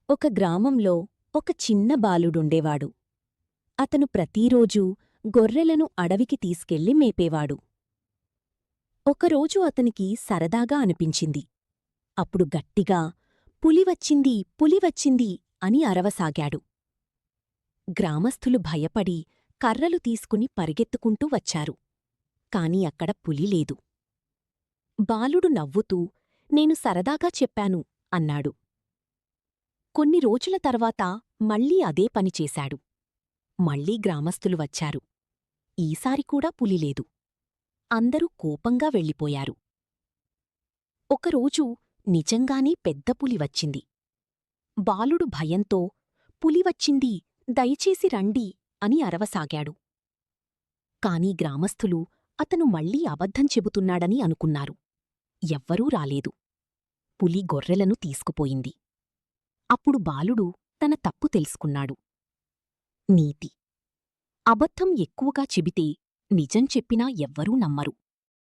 ఒక గ్రామంలో ఒక చిన్న బాలుడుండేవాడు. అతను ప్రతిరోజూ గొర్రెలను అడవికి తీసుకెళ్లి మేపేవాడు. ఒకరోజు అతనికి సరదాగా అనిపించింది. అప్పుడు గట్టిగా పులి వచ్చింది, పులి వచ్చింది అని అరవసాగాడు. గ్రామస్థులు భయపడి కర్రలు తీసుకుని పరిగెత్తుకుంటూ వచ్చారు. కాని అక్కడ పులి లేదు. బాలుడు నవ్వుతూ నేను సరదాగా చెప్పాను అన్నాడు. కొన్ని రోజుల తర్వాత మళ్ళీ అదే పని చేశాడు. మళ్ళీ గ్రామస్థులు వచ్చారు. ఈసారి కూడా పులిలేదు. అందరూ కోపంగా వెళ్ళిపోయారు. ఒకరోజు నిజంగానే పెద్ద పులి వచ్చింది. బాలుడు భయంతో పులి వచ్చింది, దయచేసి రండి అని అరవసాగాడు. కాని గ్రామస్థులు అతను మళ్ళీ అబద్ధం చెబుతున్నాడని అనుకున్నారు. ఎవ్వరూ రాలేదు. పులి గొర్రెలను తీసుకుపోయింది. అప్పుడు బాలుడు తన తప్పు తెలుసుకున్నాడు. నీతి: అబద్ధం ఎక్కువగా చెబితే నిజం చెప్పినా ఎవ్వరూ నమ్మరు.